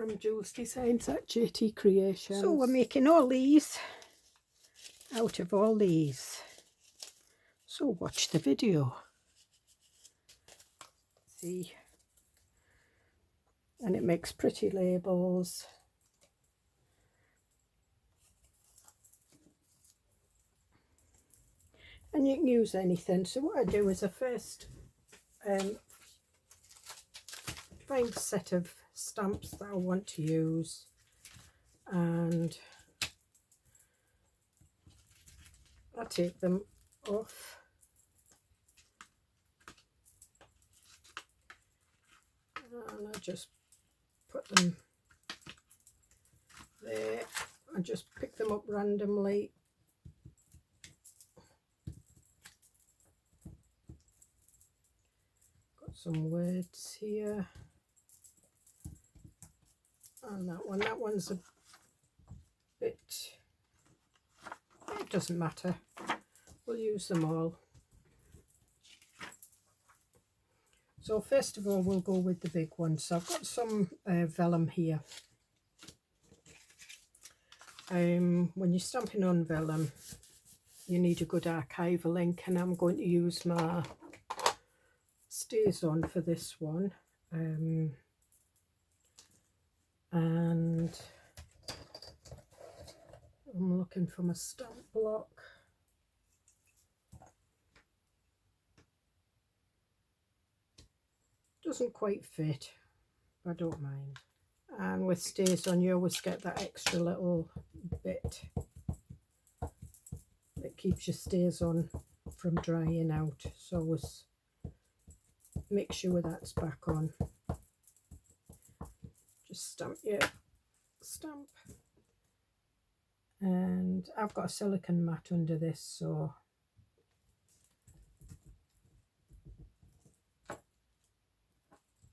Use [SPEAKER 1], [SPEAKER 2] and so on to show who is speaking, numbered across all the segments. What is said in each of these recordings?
[SPEAKER 1] from Joolsedesigns at JT Creations.
[SPEAKER 2] So we're making all these out of all these. So watch the video. See? And it makes pretty labels. And you can use anything. So what I do is I first find a set of stamps that I want to use, and I take them off. And I just put them there. I just pick them up randomly. Got some words here. And that one's a bit, it doesn't matter. We'll use them all. So first of all, we'll go with the big one. So I've got some vellum here. When you're stamping on vellum, you need a good archival ink, and I'm going to use my StaysOn for this one. And I'm looking for my stamp block. Doesn't quite fit, but I don't mind. And with StaysOn, you always get that extra little bit that keeps your StaysOn from drying out. So always make sure that's back on. Just stamp your stamp. And I've got a silicone mat under this, so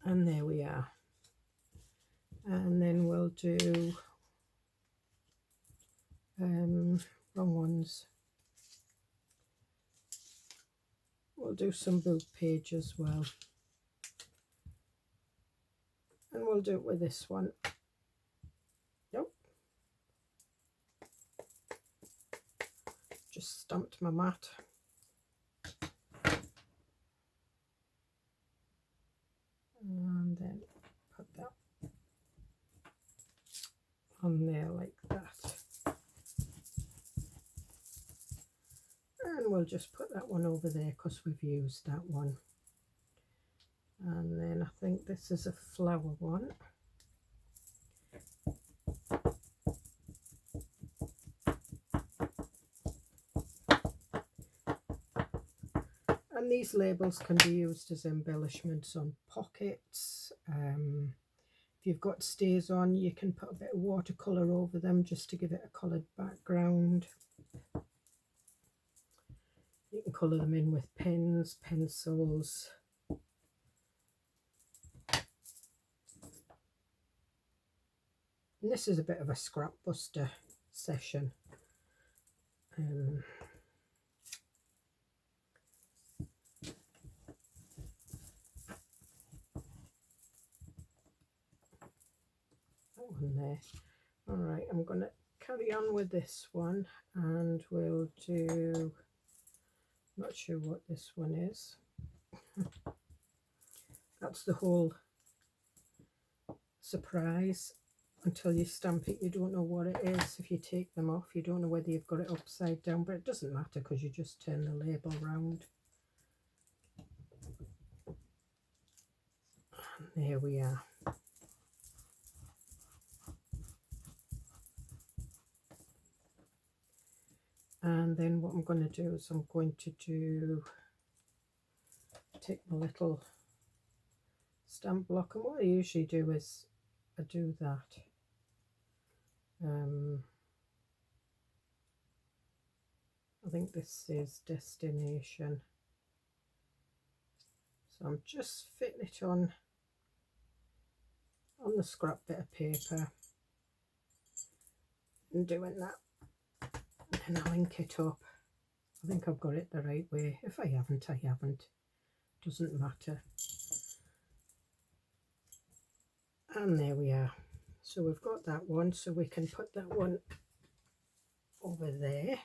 [SPEAKER 2] and there we are. And then we'll do wrong ones. We'll do some boob page as well, and we'll do it with this one. Nope, just stamped my mat. And then put that on there like that. And we'll just put that one over there because we've used that one. And then I think this is a flower one. And these labels can be used as embellishments on pockets. If you've got StaysOn, you can put a bit of watercolour over them just to give it a coloured background. You can colour them in with pens, pencils. And this is a bit of a scrap buster session. There. All right, I'm going to carry on with this one, and we'll do, not sure what this one is. That's the whole surprise. Until you stamp it, you don't know what it is. If you take them off, you don't know whether you've got it upside down, but it doesn't matter because you just turn the label round. And there we are. And then what I'm going to do is I'm going to take my little stamp block, and what I usually do is I do that. I think this says destination. So I'm just fitting it on the scrap bit of paper and doing that. And I'll link it up. I think I've got it the right way. If I haven't, I haven't. Doesn't matter. And there we are. So we've got that one, so we can put that one over there.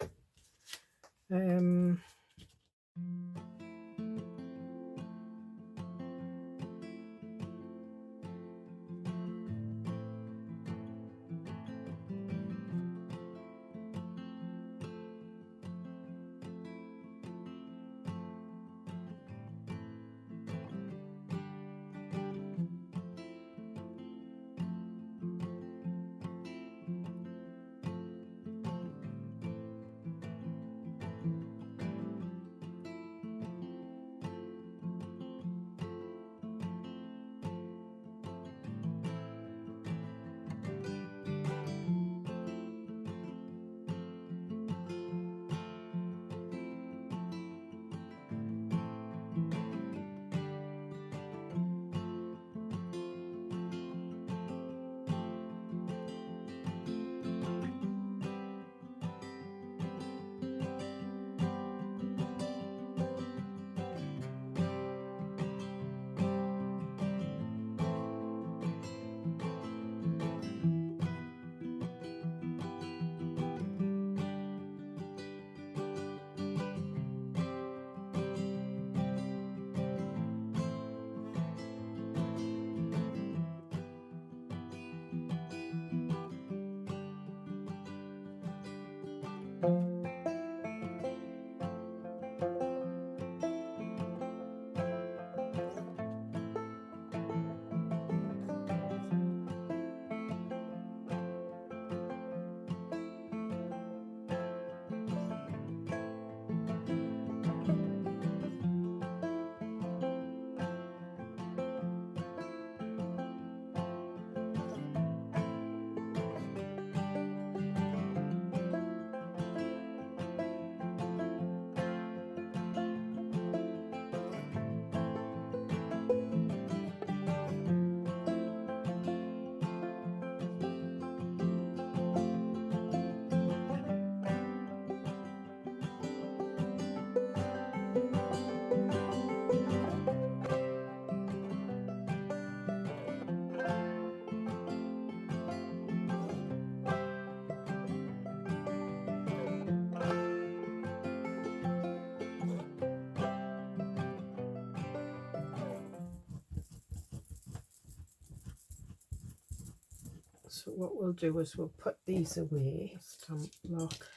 [SPEAKER 2] So what we'll do is we'll put these away. Stamp block.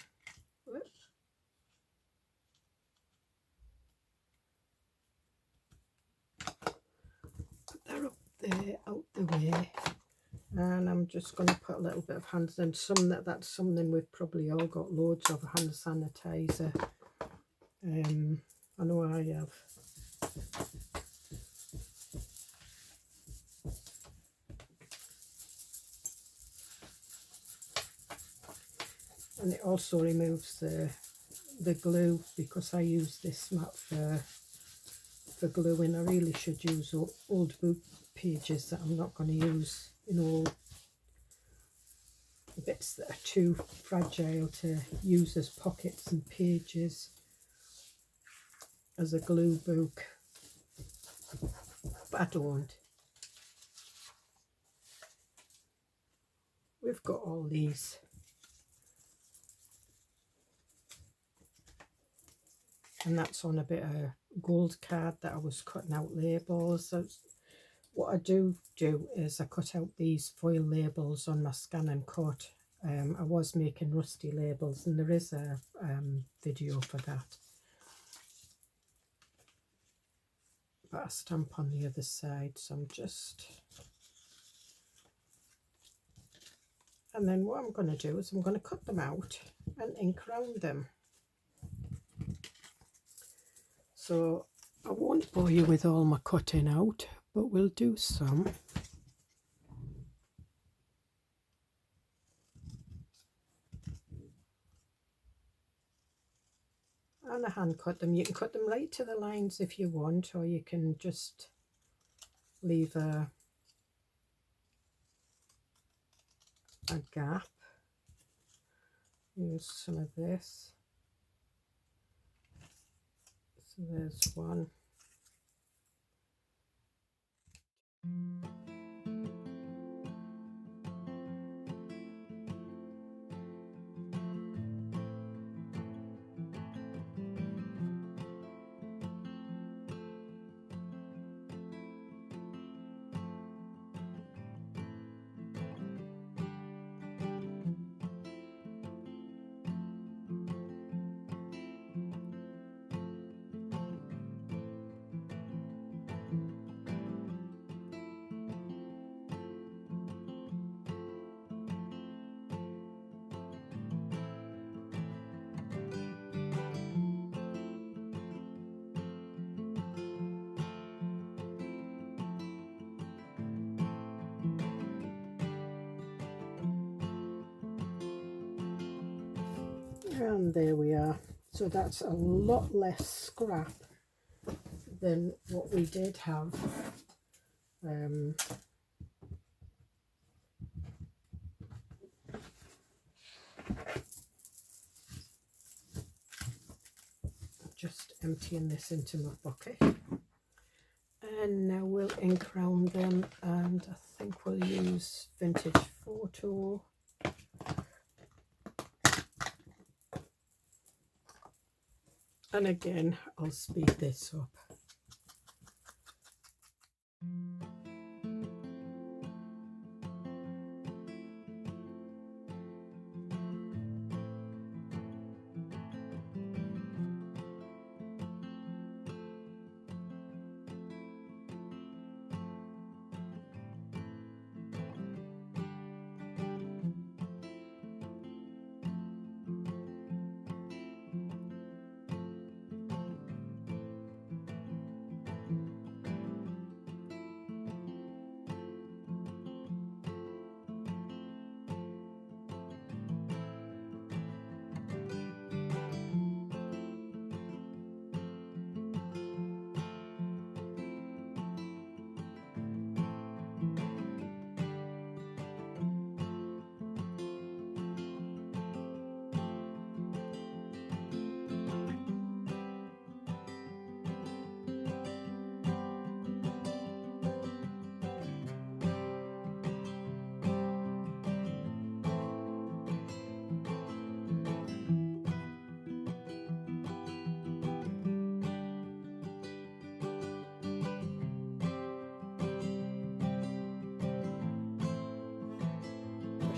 [SPEAKER 2] Put that up there, out the way. And I'm just going to put a little bit of hand sanitizer. That's something we've probably all got loads of, hand sanitizer. I know I have. And it also removes the glue, because I use this mat for gluing. I really should use old book pages that I'm not going to use, you know, bits that are too fragile to use as pockets and pages as a glue book. But I don't. We've got all these. And that's on a bit of gold card that I was cutting out labels. So what I do is I cut out these foil labels on my scan and cut. I was making rusty labels, and there is a video for that. But I stamp on the other side, so I'm just... And then what I'm going to do is I'm going to cut them out and ink around them. So I won't bore you with all my cutting out, but we'll do some. And I hand cut them. You can cut them right to the lines if you want, or you can just leave a gap. Use some of this. So there's one. And there we are. So that's a lot less scrap than what we did have. Just emptying this into my bucket. And now we'll ink round them, and I think we'll use Vintage Photo. And again, I'll speed this up.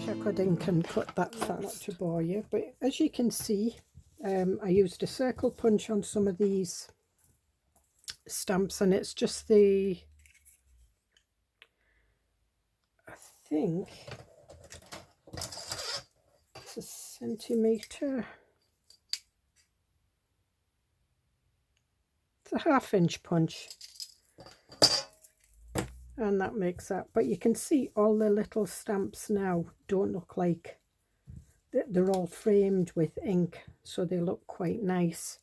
[SPEAKER 2] I could ink and cut that fast, not to bore you, but as you can see, I used a circle punch on some of these stamps, and it's just the, I think it's a centimetre, it's a 1/2 inch punch, and that makes that. But you can see all the little stamps now don't look like, they're all framed with ink, so they look quite nice.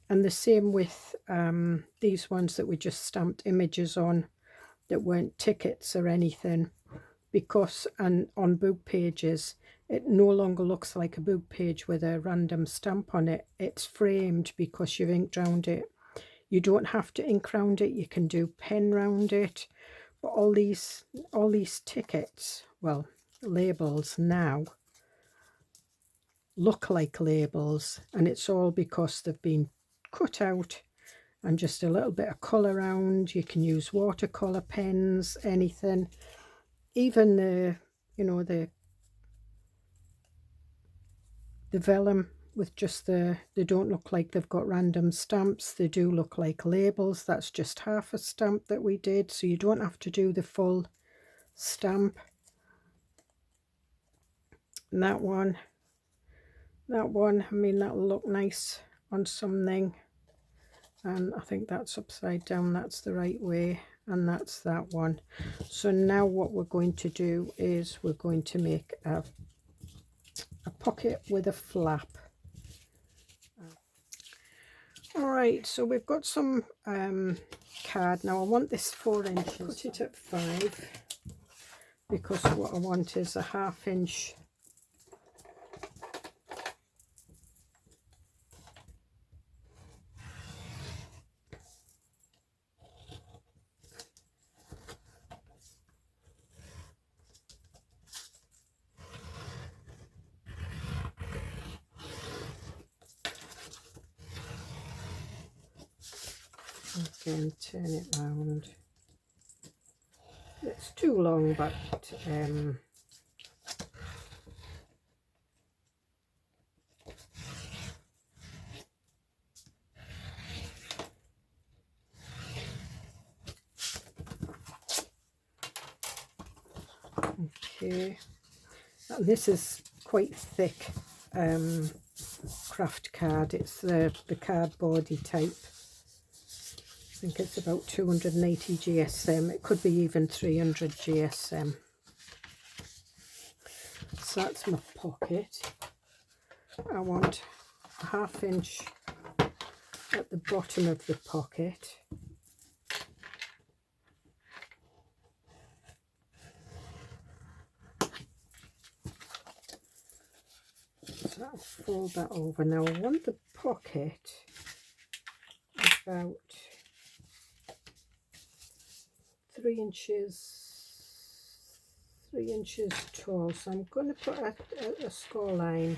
[SPEAKER 2] And the same with these ones that we just stamped images on that weren't tickets or anything, because and on book pages it no longer looks like a book page with a random stamp on it. It's framed because you've inked round it. You don't have to ink round it, you can do pen round it. But all these tickets, well, labels now, look like labels, and it's all because they've been cut out and just a little bit of colour around. You can use watercolour pens, anything, even the, you know, the vellum with just they don't look like they've got random stamps, they do look like labels. That's just half a stamp that we did, so you don't have to do the full stamp. And that one, I mean, that'll look nice on something. And I think that's upside down, that's the right way, and that's that one. So now what we're going to do is we're going to make a pocket with a flap. All right, so we've got some card. Now I want this 4 inches. Put it at 5 because what I want is a 1/2 inch again, turn it round. It's too long, but okay. And this is quite thick craft card. It's the cardboardy type. I think it's about 280 GSM. It could be even 300 GSM. So that's my pocket. I want a 1/2 inch at the bottom of the pocket. So I'll fold that over. Now I want the pocket about 3 inches tall, so I'm going to put a score line.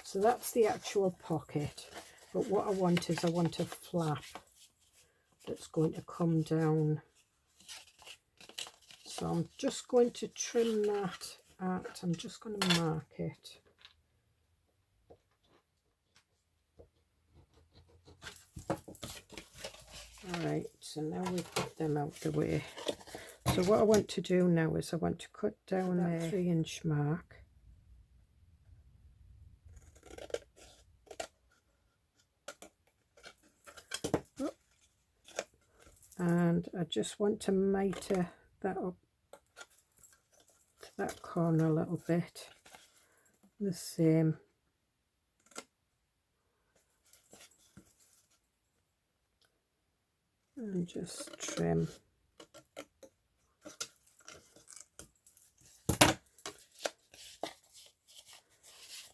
[SPEAKER 2] So that's the actual pocket, but what I want is I want a flap that's going to come down. So I'm just going to trim that at, I'm just going to mark it. Alright, so now we've got them out the way. So what I want to do now is I want to cut down that 3 inch mark. And I just want to miter that up to that corner a little bit. The same. And just trim.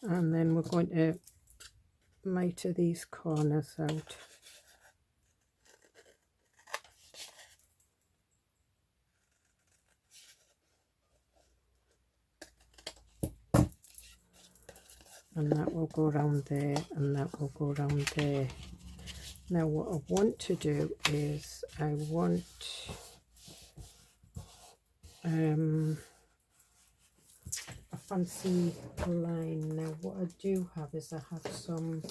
[SPEAKER 2] And then we're going to miter these corners out. And that will go around there, and that will go around there. Now what I want to do is I want a fancy line. Now what I do have is I have some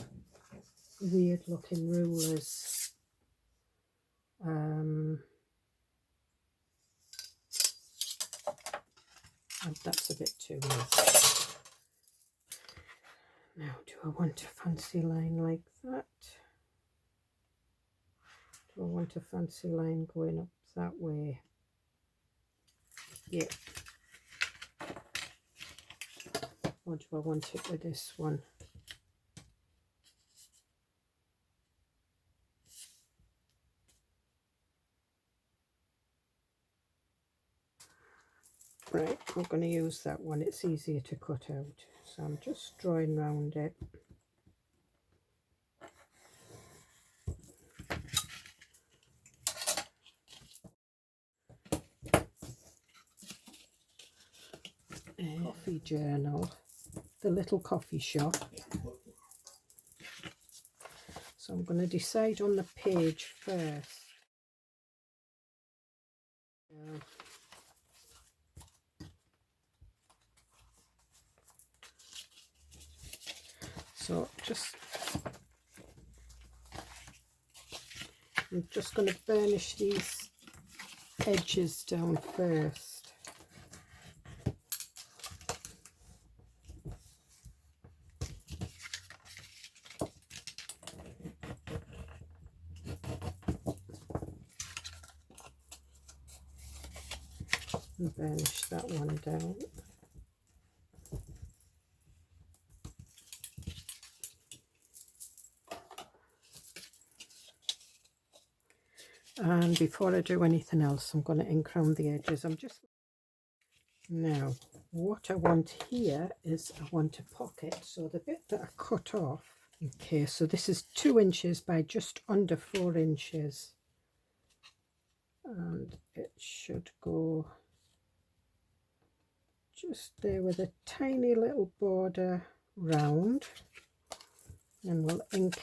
[SPEAKER 2] weird looking rulers. And that's a bit too much. Now, do I want a fancy line like that? Do I want a fancy line going up that way? Yeah. Or do I want it with this one? Right, I'm going to use that one. It's easier to cut out. So I'm just drawing round it. Coffee journal, the little coffee shop. So I'm going to decide on the page first. So I'm just going to burnish these edges down first. And burnish that one down. And before I do anything else, I'm going to ink around the edges. Now, what I want here is I want a pocket. So the bit that I cut off, okay, so this is 2 inches by just under 4 inches. And it should go just there with a tiny little border round. And we'll ink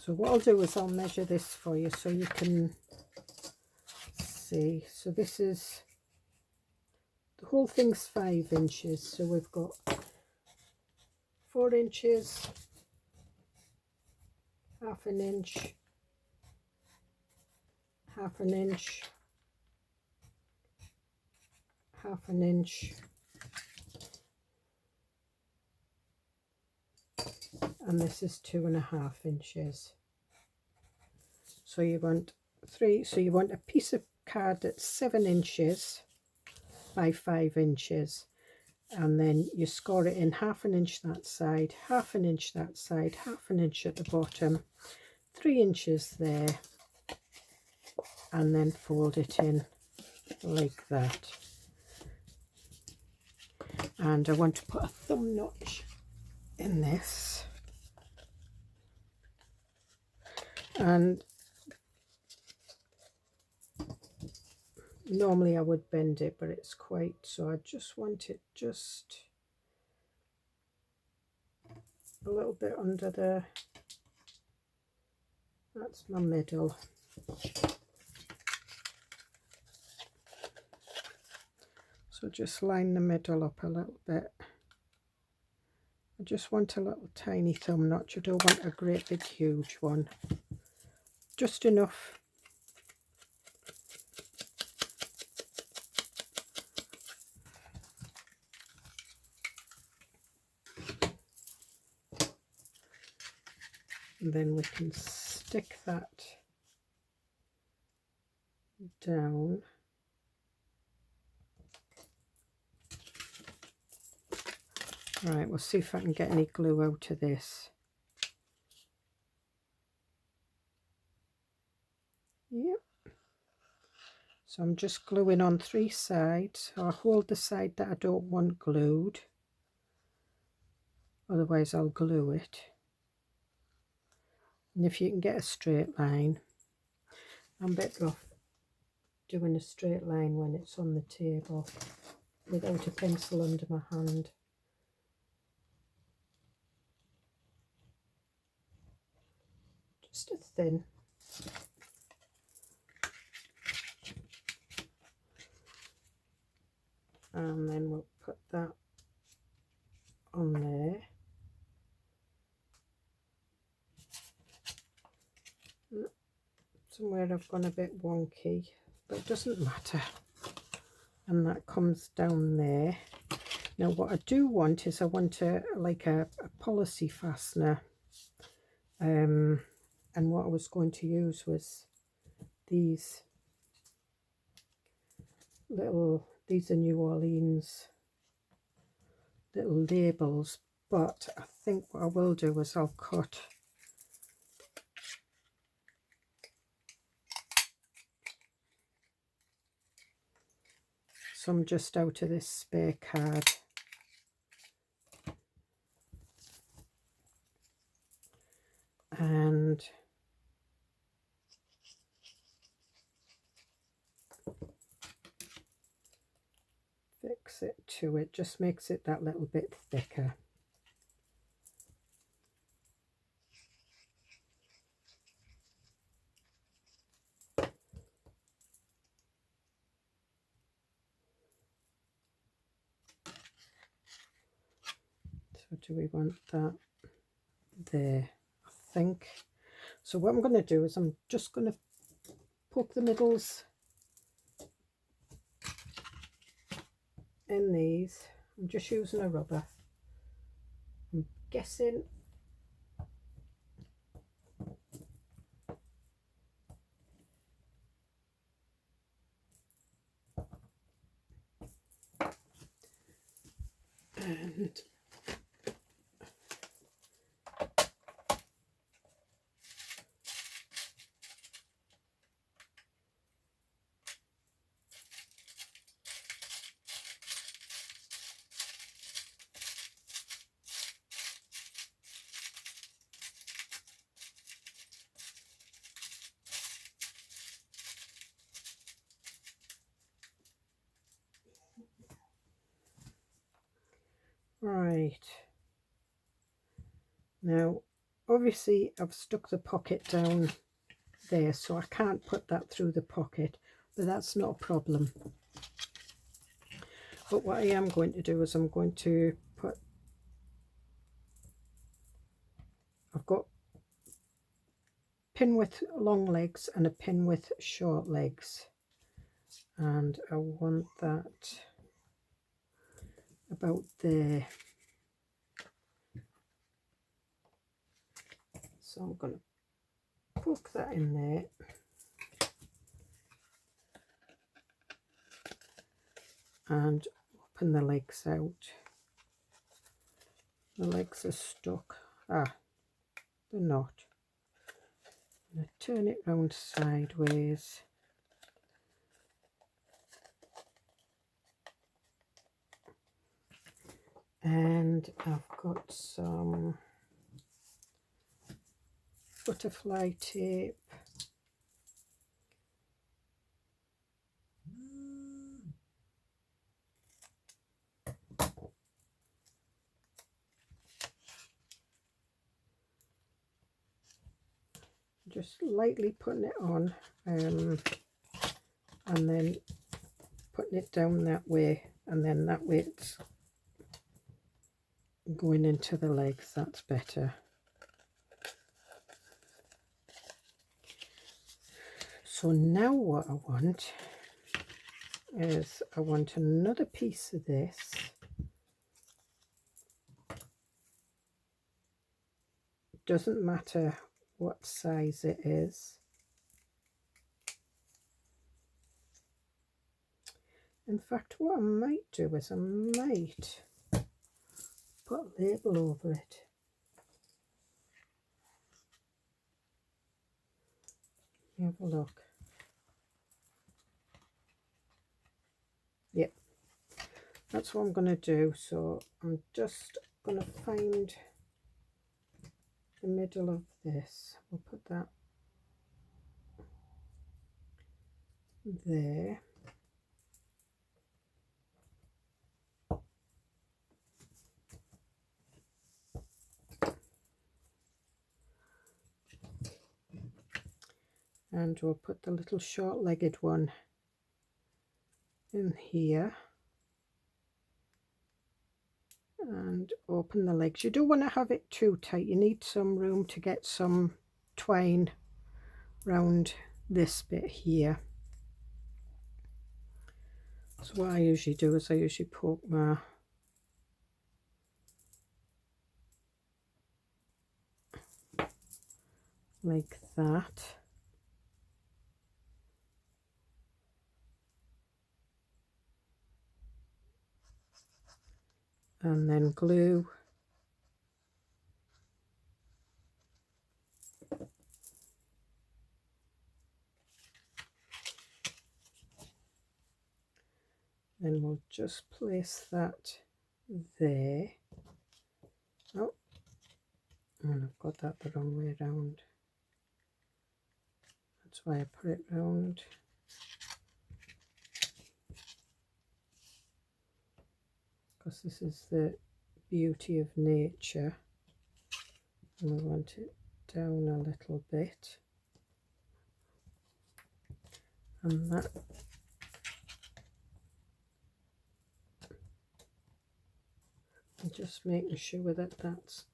[SPEAKER 2] so what I'll do is I'll measure this for you so you can see. So this is, the whole thing's 5 inches. So we've got 4 inches, 1/2 inch, 1/2 inch, 1/2 inch, and this is 2.5 inches. So you want 3, so you want a piece of card that's 7 inches by 5 inches, and then you score it in 1/2 inch that side, 1/2 inch that side, 1/2 inch at the bottom, 3 inches there, and then fold it in like that. And I want to put a thumb notch in this, and normally I would bend it, but it's quite, so I just want it just a little bit under the, that's my middle. So just line the middle up a little bit. I just want a little tiny thumb notch. I don't want a great big huge one. Just enough. And then we can stick that down. Right, we'll see if I can get any glue out of this. Yep. So I'm just gluing on 3 sides. So I hold the side that I don't want glued, otherwise I'll glue it. And if you can get a straight line, I'm better off doing a straight line when it's on the table without a pencil under my hand. Just a thin. And then we'll put that on there. Somewhere I've gone a bit wonky, but it doesn't matter. And that comes down there. Now what I do want is I want like a policy fastener. And what I was going to use was these little, these are New Orleans little labels, but I think what I will do is I'll cut some just out of this spare card. And fix it to it, just makes it that little bit thicker. So do we want that there? I think. So what I'm going to do is I'm just going to poke the middles in these. I'm just using a rubber. I'm guessing and right. Now, obviously I've stuck the pocket down there, so I can't put that through the pocket, but that's not a problem. But what I am going to do is I'm going to put, I've got pin width long legs and a pin width short legs, and I want that about there. So I'm going to poke that in there. And open the legs out. The legs are stuck. Ah, they're not. I'm going to turn it round sideways. And I've got some butterfly tape. Just lightly putting it on and then putting it down that way, and then that way it's going into the legs. That's better. So now what I want is I want another piece of this. Doesn't matter what size it is. In fact, what I might do is I might put a label over it. Have a look. Yep, that's what I'm going to do. So I'm just going to find the middle of this. We'll put that there. And we'll put the little short-legged one in here and open the legs. You don't want to have it too tight. You need some room to get some twine round this bit here. So what I usually do is I usually poke my like that. And then glue. Then we'll just place that there. Oh, and I've got that the wrong way around. That's why I put it round. Because this is the beauty of nature, and we want it down a little bit, and that and just making sure that that's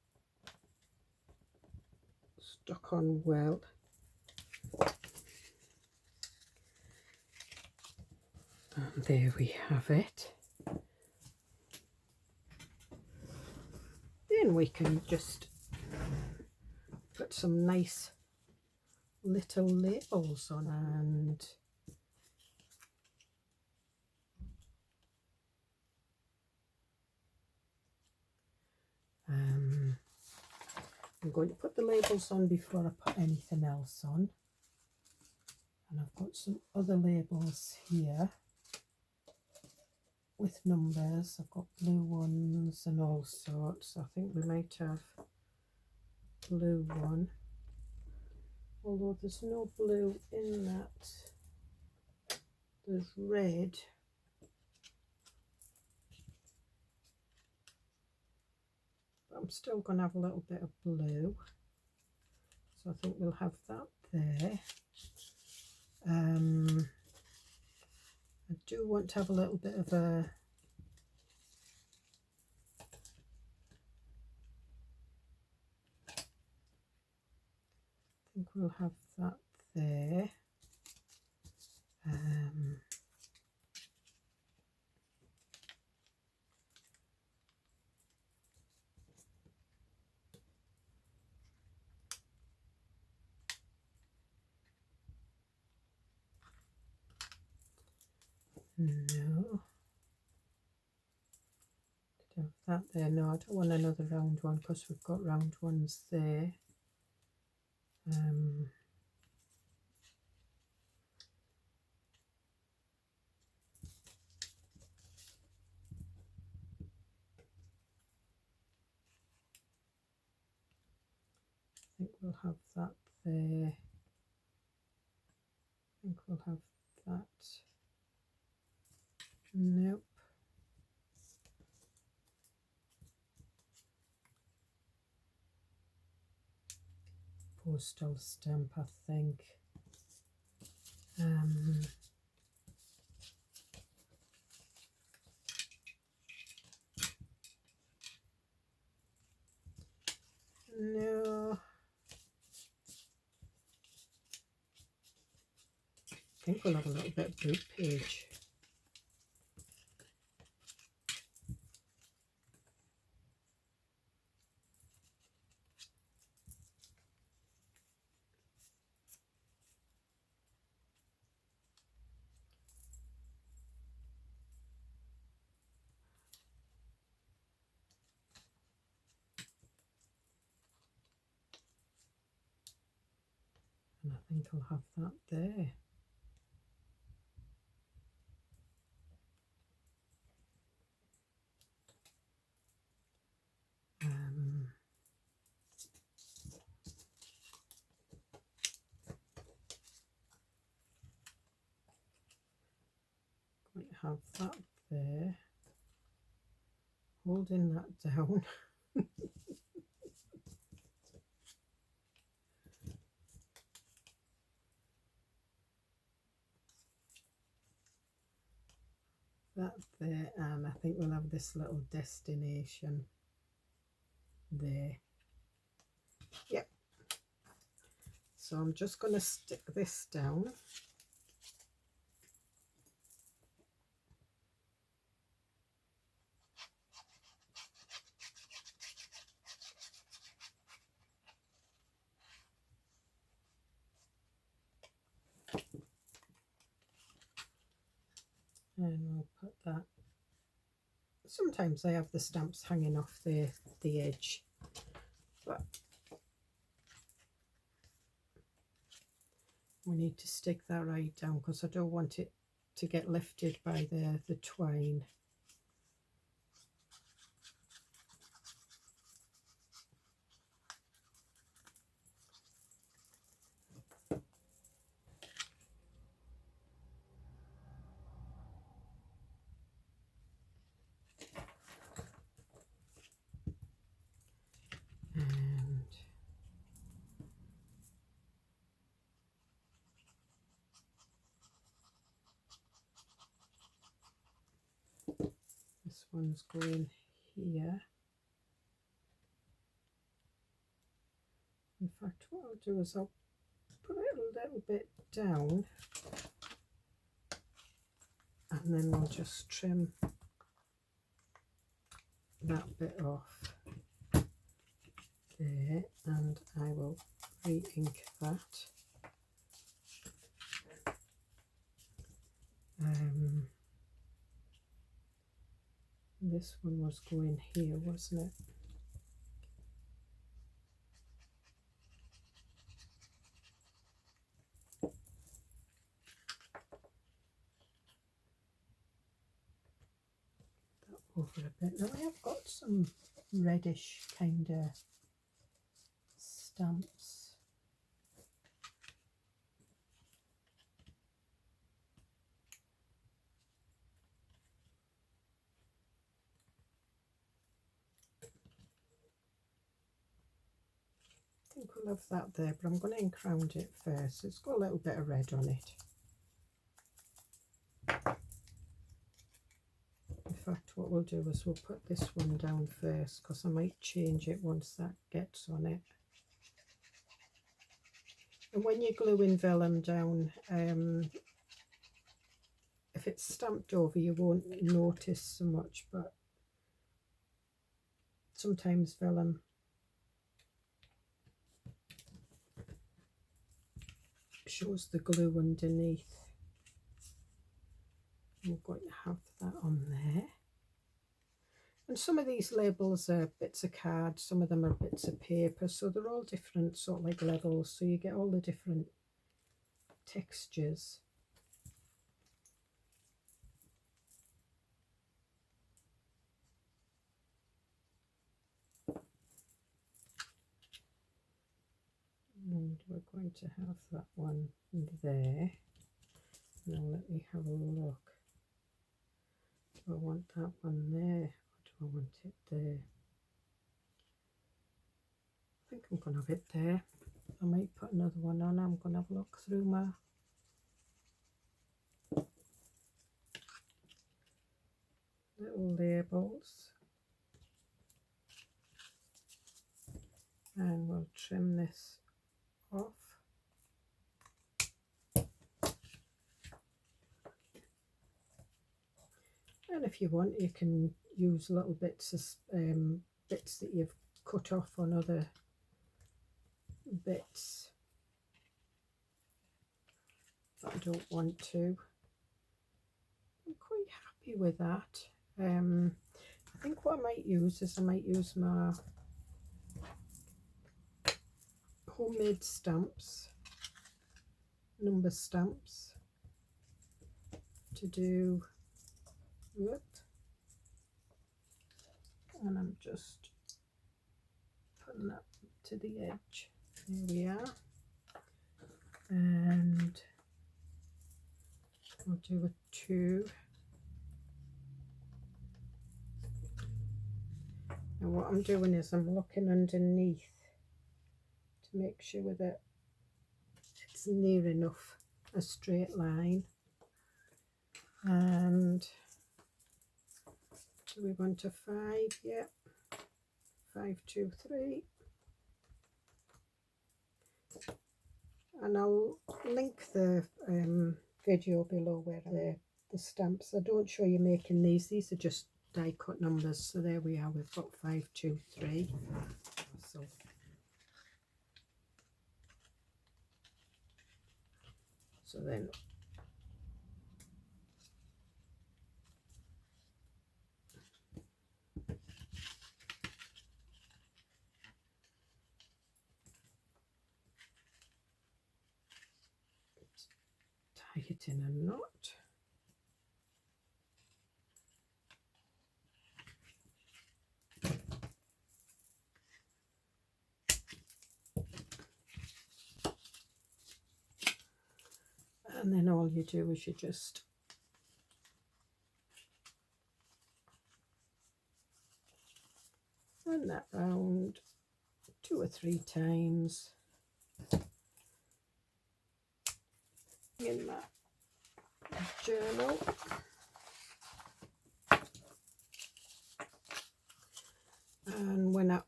[SPEAKER 2] stuck on well. And there we have it. Then we can just put some nice little labels on, and I'm going to put the labels on before I put anything else on. And I've got some other labels here with numbers. I've got blue ones and all sorts. I think we might have blue one, although there's no blue in that. There's red. But I'm still going to have a little bit of blue, so I think we'll have that there. I do want to have a little bit of a I think we'll have that there. No. Did I have that there? No, I don't want another round one because we've got round ones there. I think we'll have that there. I think we'll have that. Nope. Postal stamp, I think. No. I think we'll have a little bit of boot page. And I think I'll have that there. Going to have that there. Holding that down. That there, and I think we'll have this little destination there. Yep. So I'm just going to stick this down. And we'll put that. Sometimes I have the stamps hanging off the edge, but we need to stick that right down because I don't want it to get lifted by the twine. This one's going here. In fact, what I'll do is I'll put it a little bit down and then we'll just trim that bit off there, and I will re-ink that. This one was going here, wasn't it? That over a bit. Now I have got some reddish kind of stamps. I think we'll have that there, but I'm going to ink round it first. It's got a little bit of red on it. In fact, what we'll do is we'll put this one down first because I might change it once that gets on it. And when you're gluing vellum down, if it's stamped over, you won't notice so much, but sometimes vellum shows the glue underneath. I'm going to have that on there. And some of these labels are bits of card, some of them are bits of paper, so they're all different sort of like levels, so you get all the different textures. And we're going to have that one there. Now let me have a look. Do I want that one there, or do I want it there? I think I'm going to have it there. I might put another one on. I'm going to have a look through my little labels. And we'll trim this off. And if you want, you can use little bits of bits that you've cut off on other bits. But I don't want to. I'm quite happy with that. I think what I might use is I might use my homemade stamps, number stamps, to do it. And I'm just putting that to the edge. There we are. And I'll do a 2. And what I'm doing is I'm looking underneath to make sure that it's near enough a straight line. And do we want a 5? Yeah. 5, 2, 3. And I'll link the video below where the stamps. I don't show you making these. These are just die cut numbers. So there we are. We've got 5, 2, 3. So then tie it in a knot. And then all you do is you just run that round 2 or 3 times in my journal. And when I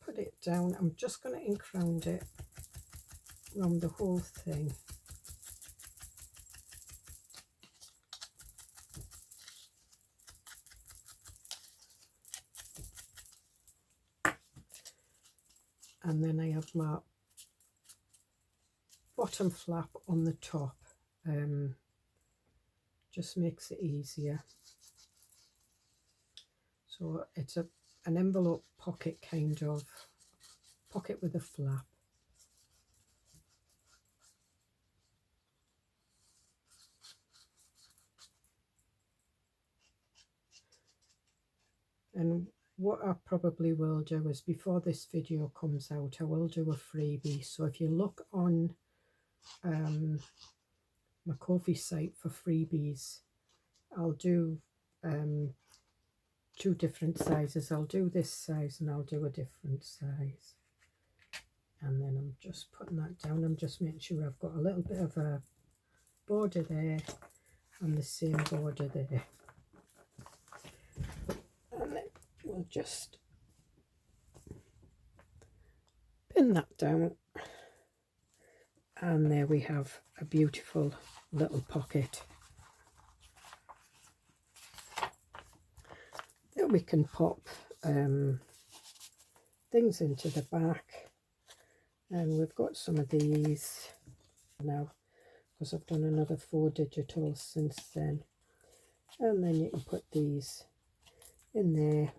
[SPEAKER 2] put it down, I'm just going to ink round it, round the whole thing. And then I have my bottom flap on the top. Just makes it easier. So it's an envelope pocket, kind of pocket with a flap. And what I probably will do is, before this video comes out, I will do a freebie. So if you look on my Ko-fi site for freebies, I'll do 2 different sizes. I'll do this size and I'll do a different size. And then I'm just putting that down. I'm just making sure I've got a little bit of a border there and the same border there. And then we'll just pin that down. And there we have a beautiful little pocket that we can pop things into the back. And we've got some of these now. because I've done another 4 digitals since then. And then you can put these in there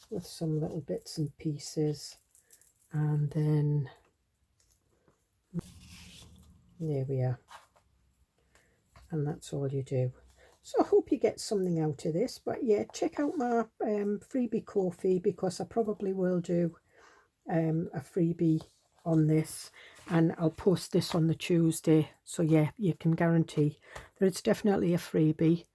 [SPEAKER 2] with some little bits and pieces, and then there we are, and that's all you do. So I hope you get something out of this. But yeah, check out my freebie Ko-fi, because I probably will do a freebie on this, and I'll post this on the Tuesday. So yeah, you can guarantee that it's definitely a freebie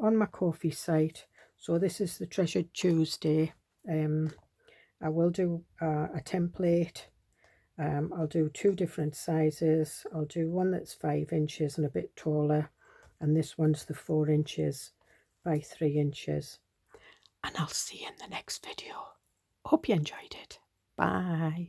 [SPEAKER 2] on my Ko-fi site. So this is the Treasured Tuesday. I will do a template. I'll do 2 different sizes. I'll do one that's 5 inches and a bit taller, and this one's the 4 inches by 3 inches. And I'll see you in the next video. Hope you enjoyed it. Bye.